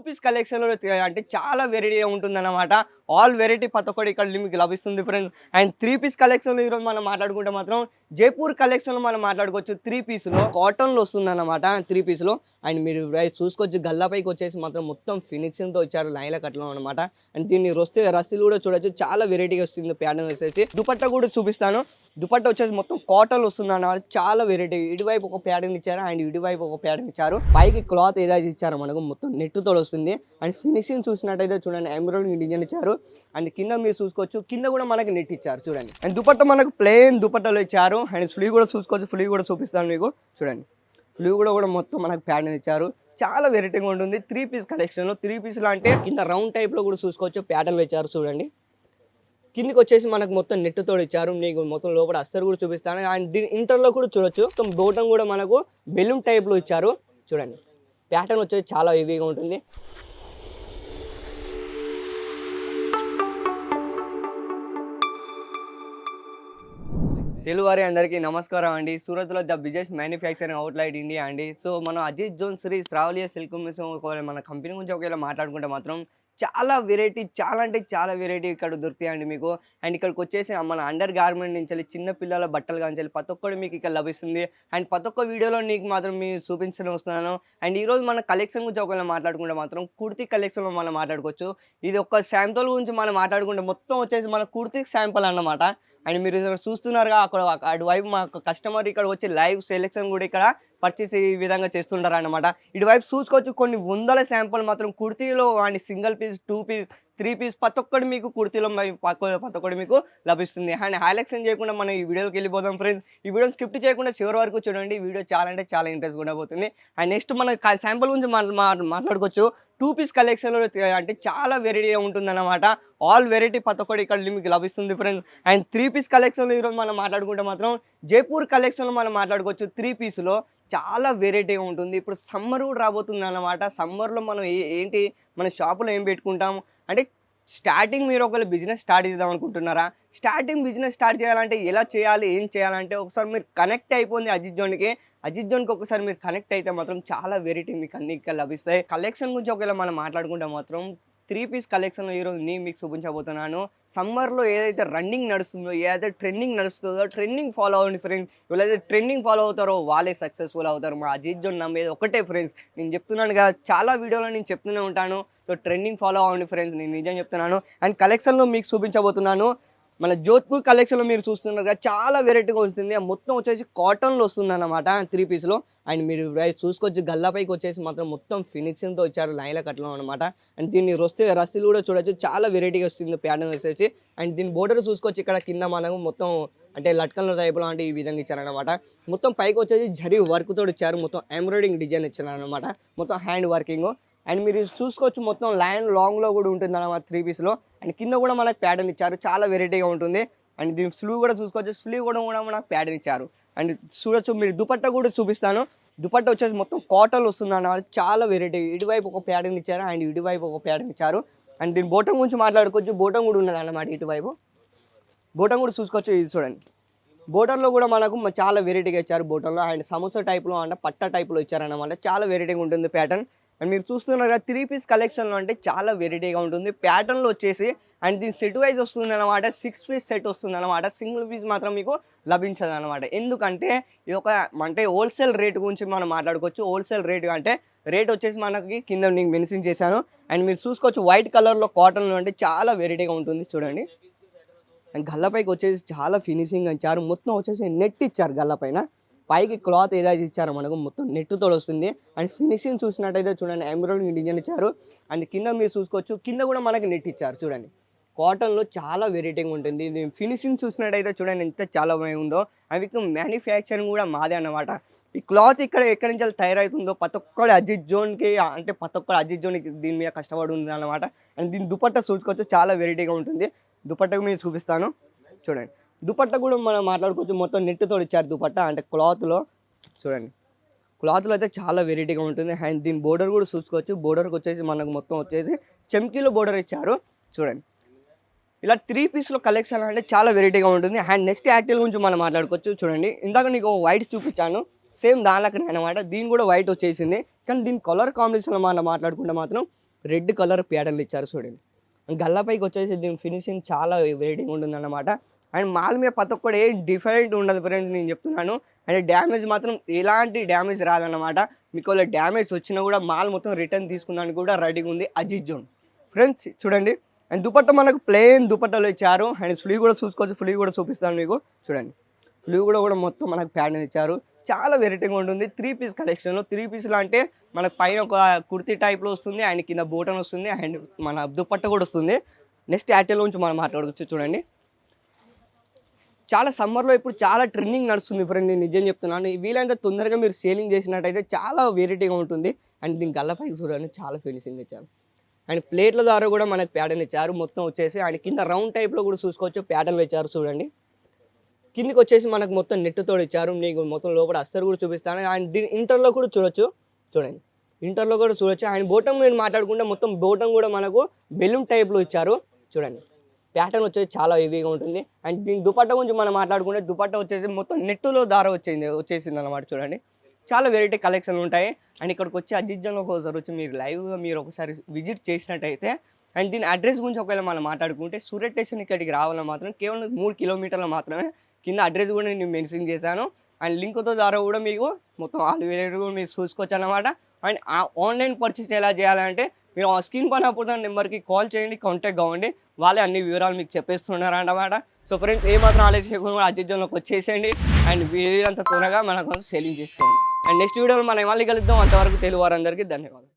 Piece కలెక్షన్‌లో అంటే చాలా వెరైటీగా ఉంటుందన్నమాట. ఆల్ వెరైటీ ప్రతి ఒక్కటి ఇక్కడ మీకు లభిస్తుంది ఫ్రెండ్స్. అండ్ 3 పీస్ కలెక్షన్‌లో ఈరోజు మనం మాట్లాడుకుంటే మాత్రం జైపూర్ కలెక్షన్‌లో మనం మాట్లాడుకోవచ్చు. 3 పీస్‌లో కాటన్‌లో వస్తుందన్నమాట 3 పీస్‌లో. అండ్ మీరు చూసుకోవచ్చు గల్లా పైకి వచ్చేసి మాత్రం మొత్తం ఫినిషింగ్‌తో ఇచ్చారు లైన్‌ల కట్లో అన్నమాట. అండ్ దీన్ని రస్తీలు కూడా చూడొచ్చు. చాలా వెరైటీగా వస్తుంది ప్యాటర్న్ వచ్చేసి. దుపట్టా కూడా చూపిస్తాను. దుపట్టా వచ్చేసి మొత్తం కాటన్ వస్తుందన్నమాట. చాలా వెరైటీ. ఇటువైపు ఒక ప్యాటర్న్ ఇచ్చారు అండ్ ఇటువైపు ఒక ప్యాటర్న్ ఇచ్చారు. పైకి క్లాత్ ఏదైతే ఇచ్చారో మనకు మొత్తం నెట్‌తో వస్తుంది. అండ్ ఫినిషింగ్ చూసినట్టయితే చూడండి ఎంబ్రాయిడరీ డిజైన్ ఇచ్చారు. అండ్ కింద మీరు చూసుకోవచ్చు. కింద కూడా మనకి నెట్ ఇచ్చారు చూడండి. అండ్ దుపట్టా మనకు ప్లెయిన్ దుపట్టాలో ఇచ్చారు. అండ్ స్లీవ్ కూడా చూసుకోవచ్చు. స్లీవ్ కూడా చూపిస్తాను మీకు చూడండి. స్లీవ్ కూడా మొత్తం మనకు ప్యాటర్న్ ఇచ్చారు. చాలా వెరైటీగా ఉంటుంది 3 పీస్ కలెక్షన్‌లో. 3 పీస్‌లో అంటే కింద రౌండ్ టైప్‌లో కూడా చూసుకోవచ్చు. ప్యాటర్న్ ఇచ్చారు చూడండి. కిందికి వచ్చేసి మనకు మొత్తం నెట్‌తో ఇచ్చారు. మీకు మొత్తం లోపల అస్తరు కూడా చూపిస్తాను. అండ్ దీని ఇంటర్‌లో కూడా చూడొచ్చు. మొత్తం బోటం కూడా మనకు బెలూన్ టైప్‌లో ఇచ్చారు. చూడండి. ప్యాటర్న్ వచ్చేసి చాలా హెవీగా ఉంటుంది. తెలుగువారి అందరికీ నమస్కారం అండి. సూరత్‌లో the biggest manufacturing outlet India అండి. సో మనం అజిత్ జోన్ శ్రీ శ్రావలియా సిల్క్ మిల్స్ ఒకవేళ మన కంపెనీ గురించి ఒకవేళ మాట్లాడుకుంటే మాత్రం చాలా వెరైటీ చాలా అంటే చాలా వెరైటీ ఇక్కడ దొరుకుతాయండి మీకు. అండ్ ఇక్కడికొచ్చేసి మన అండర్ గార్మెంట్ నుంచెల్లి చిన్న పిల్లల బట్టలు కానించెల్లి ప్రతి ఒక్కటి మీకు ఇక్కడ లభిస్తుంది. అండ్ ప్రతి ఒక్క వీడియోలో నీకు మాత్రం మీకు చూపించడం వస్తున్నాను. అండ్ ఈరోజు మన కలెక్షన్ గురించి ఒకవేళ మాట్లాడుకుంటే మాత్రం కుర్తీ కలెక్షన్‌లో మనం మాట్లాడుకోవచ్చు. ఇది ఒక శాంపుల్ గురించి మనం మాట్లాడుకుంటే మొత్తం వచ్చేసి మన కుర్తీ శాంపుల్ అన్నమాట. అండ్ మీరు ఇక్కడ చూస్తున్నారుగా అక్కడ అటువైపు మా కస్టమర్ ఇక్కడ వచ్చి లైవ్ సెలెక్షన్ కూడా ఇక్కడ పర్చేస్ ఈ విధంగా చేస్తుంటారన్నమాట. ఇటువైపు చూసుకోవచ్చు కొన్ని వందల శాంపుల్ మాత్రం కుర్తీలో and single piece, 2 piece, 3 piece ప్రతి ఒక్కటి మీకు కుర్తీలో ప్రతి ఒక్కటి మీకు లభిస్తుంది. అండ్ హైలైట్స్ చేయకుండా మనం ఈ వీడియోకి వెళ్ళిపోదాం ఫ్రెండ్స్. ఈ వీడియో స్కిప్ చేయకుండా చివరి వరకు చూడండి. ఈ వీడియో చాలా అంటే చాలా ఇంట్రెస్ట్ ఉండబోతుంది. అండ్ నెక్స్ట్ మన శాంపుల్ గురించి మాట్లాడుకోవచ్చు. 2 పీస్ కలెక్షన్‌లో అంటే చాలా వెరైటీగా ఉంటుందన్నమాట. ఆల్ వెరైటీ ప్రతి ఒక్కటి ఇక్కడ మీకు లభిస్తుంది ఫ్రెండ్స్. అండ్ 3 పీస్ కలెక్షన్‌లో ఈరోజు మనం మాట్లాడుకుంటే మాత్రం జైపూర్ కలెక్షన్‌లో మనం మాట్లాడుకోవచ్చు. 3 పీస్‌లో చాలా వెరైటీగా ఉంటుంది. ఇప్పుడు సమ్మర్ కూడా రాబోతుందన్నమాట. సమ్మర్‌లో మనం ఏంటి మన షాపులో ఏం పెట్టుకుంటాం అంటే స్టార్టింగ్ మీరు ఒకవేళ బిజినెస్ స్టార్ట్ చేద్దాం అనుకుంటున్నారా? స్టార్టింగ్ బిజినెస్ స్టార్ట్ చేయాలంటే ఎలా చేయాలి? ఏం చేయాలంటే ఒకసారి మీరు కనెక్ట్ అయిపోయింది అజిత్ జోన్‌కి. అజిత్ జోన్‌కి ఒకసారి మీరు కనెక్ట్ అయితే మాత్రం చాలా వెరైటీ మీకు అన్ని ఇక్కడ లభిస్తాయి. కలెక్షన్ గురించి ఒకవేళ మనం మాట్లాడుకుంటే మాత్రం 3 పీస్ కలెక్షన్‌లో ఈరోజు నేను మీకు చూపించబోతున్నాను. సమ్మర్‌లో ఏదైతే రన్నింగ్ నడుస్తుందో, ఏదైతే ట్రెండింగ్ నడుస్తుందో ట్రెండింగ్ ఫాలో అవ్వండి ఫ్రెండ్స్. ఎవరైతే ట్రెండింగ్ ఫాలో అవుతారో వాళ్ళే సక్సెస్‌ఫుల్ అవుతారు. మా అజిత్ జోన్ నమ్మేది ఒకటే ఫ్రెండ్స్. నేను చెప్తున్నాను కదా చాలా వీడియోలో నేను చెప్తూనే ఉంటాను. సో ట్రెండింగ్ ఫాలో అవ్వండి ఫ్రెండ్స్. నేను నిజం చెప్తున్నాను. అండ్ కలెక్షన్‌లో మీకు చూపించబోతున్నాను. మన జోధ్‌పూర్ కలెక్షన్‌లో మీరు చూస్తున్నారు కదా చాలా వెరైటీగా వస్తుంది. మొత్తం వచ్చేసి కాటన్‌లో వస్తుందన్నమాట 3 పీస్‌లో. అండ్ మీరు చూసుకోవచ్చు గల్లా పైకి వచ్చేసి మాత్రం మొత్తం ఫినిషింగ్‌తో ఇచ్చారు లైన్ల కట్లో అనమాట. అండ్ దీన్ని రస్తీలు కూడా చూడొచ్చు. చాలా వెరైటీగా వస్తుంది ప్యాటర్న్ వచ్చేసి. అండ్ దీని బోర్డర్ చూసుకోవచ్చు ఇక్కడ కింద మనము మొత్తం అంటే లట్కన్ల టైప్‌లో అంటే ఈ విధంగా ఇచ్చారనమాట. మొత్తం పైకి వచ్చేసి జరీ వర్క్‌తో ఇచ్చారు. మొత్తం ఎంబ్రాయిడింగ్ డిజైన్ ఇచ్చారనమాట. మొత్తం హ్యాండ్ వర్కింగ్. అండ్ మీరు చూసుకోవచ్చు మొత్తం లైన్ లాంగ్‌లో కూడా ఉంటుందన్నమాట 3 పీస్‌లో. అండ్ కింద కూడా మనకు ప్యాటర్న్ ఇచ్చారు. చాలా వెరైటీగా ఉంటుంది. అండ్ దీని స్లీవ్ కూడా చూసుకోవచ్చు. స్లీవ్ కూడా మనకు ప్యాటర్న్ ఇచ్చారు. అండ్ చూడొచ్చు మీరు దుపట్టా కూడా చూపిస్తాను. దుపట్టా వచ్చేసి మొత్తం కాటన్ వస్తుందన్నమాట. చాలా వెరైటీ. ఇటువైపు ఒక ప్యాటర్న్ ఇచ్చారు అండ్ ఇటువైపు ఒక ప్యాటర్న్ ఇచ్చారు. అండ్ దీని బోటం గురించి మాట్లాడుకోవచ్చు. బోటం కూడా ఉన్నదన్నమాట ఇటువైపు. బోటం కూడా చూసుకోవచ్చు. ఇది చూడండి. బోటంలో కూడా మనకు చాలా వెరైటీగా ఇచ్చారు బోటంలో. అండ్ సమోసా టైప్‌లో అంటే పట్టా టైప్‌లో ఇచ్చారన్నమాట. చాలా వెరైటీగా ఉంటుంది ప్యాటర్న్. అండ్ మీరు చూస్తున్నారు కదా 3 పీస్ కలెక్షన్‌లో అంటే చాలా వెరైటీగా ఉంటుంది. ప్యాటర్న్‌లో వచ్చేసి అండ్ దీని సెట్ వైజ్ వస్తుందన్నమాట. 6 పీస్ సెట్ వస్తుందన్నమాట. సింగిల్ పీస్ మాత్రం మీకు లభించదన్నమాట. ఎందుకంటే ఇది ఒక అంటే హోల్‌సేల్ రేట్ గురించి మనం మాట్లాడుకోవచ్చు. హోల్‌సేల్ రేట్ అంటే రేట్ వచ్చేసి మనకి కింద నేను మెన్షన్ చేశాను. అండ్ మీరు చూసుకోవచ్చు వైట్ కలర్‌లో కాటన్‌లో అంటే చాలా వెరైటీగా ఉంటుంది చూడండి. అండ్ గల్లపైకి వచ్చేసి చాలా ఫినిషింగ్ ఇచ్చారు. మొత్తం వచ్చేసి నెట్ ఇచ్చారు గల్లపైన. పైకి క్లాత్ ఏదైతే ఇచ్చారో మనకు మొత్తం నెట్‌తో వస్తుంది. అండ్ ఫినిషింగ్ చూసినట్టయితే చూడండి ఎంబ్రాయిడరీ డిజైన్ ఇచ్చారు. అండ్ కింద మీరు చూసుకోవచ్చు. కింద కూడా మనకి నెట్ ఇచ్చారు చూడండి. కాటన్‌లో చాలా వెరైటీగా ఉంటుంది. ఇది ఫినిషింగ్ చూసినట్టయితే చూడండి ఎంత చాలా బాగుందో. అవి మ్యానుఫ్యాక్చరింగ్ కూడా మాదే అన్నమాట. ఈ క్లాత్ ఎక్కడి నుంచి తయారవుతుందో ప్రతి ఒక్కడు అజిత్ జోన్‌కి అంటే ప్రతి ఒక్కడు అజిత్ జోన్‌కి దీని మీద కష్టపడి ఉందన్నమాట. అండ్ దీని దుపట్టా చూసుకోవచ్చు చాలా వెరైటీగా ఉంటుంది. దుపట్టా మీకు చూపిస్తాను చూడండి. దుపట్టా కూడా మనం మాట్లాడుకోవచ్చు. మొత్తం నెట్‌తో ఇచ్చారు దుపట్టా అంటే క్లాత్‌లో చూడండి. క్లాత్‌లో అయితే చాలా వెరైటీగా ఉంటుంది. అండ్ దీని బోర్డర్ కూడా చూసుకోవచ్చు. బోర్డర్‌కి వచ్చేసి మనకు మొత్తం వచ్చేసి చెమ్కీలో బోర్డర్ ఇచ్చారు చూడండి. ఇలా 3 పీస్‌లో కలెక్షన్ అంటే చాలా వెరైటీగా ఉంటుంది. అండ్ నెక్స్ట్ యాక్టిల్ గురించి మనం మాట్లాడుకోవచ్చు చూడండి. ఇందాక నీకు వైట్ చూపించాను. సేమ్ దాని లెక్కనే అనమాట. దీని కూడా వైట్ వచ్చేసింది. కానీ దీని కలర్ కాంబినేషన్‌లో మనం మాట్లాడుకుంటే మాత్రం రెడ్ కలర్ ప్యాటర్న్లు ఇచ్చారు చూడండి. గల్లాపైకి వచ్చేసి దీని ఫినిషింగ్ చాలా వెరైటీగా ఉంటుందన్నమాట. అండ్ మాల్ మీద ప్రతి ఒక్కటి ఏం డిఫరెంట్ ఉండదు ఫ్రెండ్స్, నేను చెప్తున్నాను. అండ్ డ్యామేజ్ మాత్రం ఎలాంటి డ్యామేజ్ రాదన్నమాట. మీకు ఒకవేళ డ్యామేజ్ వచ్చినా కూడా మాల్ మొత్తం రిటర్న్ తీసుకున్నానికి కూడా రెడీగా ఉంది అజిత్ జోన్ ఫ్రెండ్స్. చూడండి, అండ్ దుపట్టా మనకు ప్లెయిన్ దుపట్టాలు ఇచ్చారు. అండ్ స్లీవ్ కూడా చూసుకోవచ్చు, స్లీవ్ కూడా చూపిస్తాను మీకు. చూడండి, స్లీవ్ కూడా మొత్తం మనకు ప్యాటర్న్ ఇచ్చారు. చాలా వెరైటీగా ఉంటుంది. 3 పీస్ కలెక్షన్లో 3 పీస్లో అంటే మనకు పైన ఒక కుర్తీ టైప్లో వస్తుంది, అండ్ కింద బోటన్ వస్తుంది, అండ్ మన దుపట్టా కూడా వస్తుంది. నెక్స్ట్ యాటెల్ నుంచి మనం మాట్లాడవచ్చు. చూడండి, చాలా సమ్మర్లో ఇప్పుడు చాలా ట్రెండింగ్ నడుస్తుంది ఫ్రెండ్, నేను నిజం చెప్తున్నాను. వీలైనంత తొందరగా మీరు సేలింగ్ చేసినట్టయితే చాలా వెరైటీగా ఉంటుంది. అండ్ దీని గల్లపైకి చూడండి చాలా ఫినిషింగ్ ఇచ్చారు. అండ్ ప్లేట్ల ద్వారా కూడా మనకు ప్యాటర్న్ ఇచ్చారు మొత్తం వచ్చేసి. అండ్ కింద రౌండ్ టైప్లో కూడా చూసుకోవచ్చు, ప్యాటర్న్ ఇచ్చారు చూడండి. కిందికి వచ్చేసి మనకు మొత్తం నెట్తో ఇచ్చారు. మీకు మొత్తం లోపల అస్తరు కూడా చూపిస్తాను. అండ్ దీని ఇంటర్లో కూడా చూడొచ్చు. చూడండి, ఇంటర్లో కూడా చూడొచ్చు. అండ్ బోటం నేను మాట్లాడుకుంటే మొత్తం బోటం కూడా మనకు బెలూన్ టైప్లో ఇచ్చారు. చూడండి, ప్యాటర్న్ వచ్చేసి చాలా హెవీగా ఉంటుంది. అండ్ దీని దుపట్టా గురించి మనం మాట్లాడుకుంటే దుపట్టా వచ్చేసి మొత్తం నెట్టులో దార వచ్చేసింది అనమాట. చూడండి, చాలా వెరైటీ కలెక్షన్లు ఉంటాయి. అండ్ ఇక్కడికి వచ్చి అజిత్ జోన్లో ఒకసారి వచ్చి మీరు లైవ్గా మీరు ఒకసారి విజిట్ చేసినట్టయితే, అండ్ దీని అడ్రస్ గురించి ఒకవేళ మనం మాట్లాడుకుంటే సూరత్ స్టేషన్ ఇక్కడికి రావాలని మాత్రం కేవలం 3 కిలోమీటర్లు మాత్రమే. కింద అడ్రస్ కూడా నేను మెన్షన్ చేశాను. అండ్ లింక్తో ద్వారా కూడా మీకు మొత్తం ఆల్ వెరైటీ కూడా మీరు చూసుకోవచ్చు అన్నమాట. అండ్ ఆన్లైన్ పర్చేస్ ఎలా చేయాలంటే మీరు ఆ స్క్రీన్ పైన పోతున్న నెంబర్కి కాల్ చేయండి, కాంటాక్ట్ కావండి, వాళ్ళే అన్ని వివరాలు మీకు చెప్పేస్తున్నారు అన్నమాట. సో ఫ్రెండ్స్, ఏమాత్రం ఆలోచన చేయకుండా అజిత్ జోన్లోకి వచ్చేసేయండి. అండ్ వీళ్ళంత త్వరగా మన కోసం సేలింగ్ చేసుకోండి. అండ్ నెక్స్ట్ వీడియోలో మనం మళ్ళీ కలుద్దాం. అంతవరకు తెలుగు వారందరికీ ధన్యవాదాలు.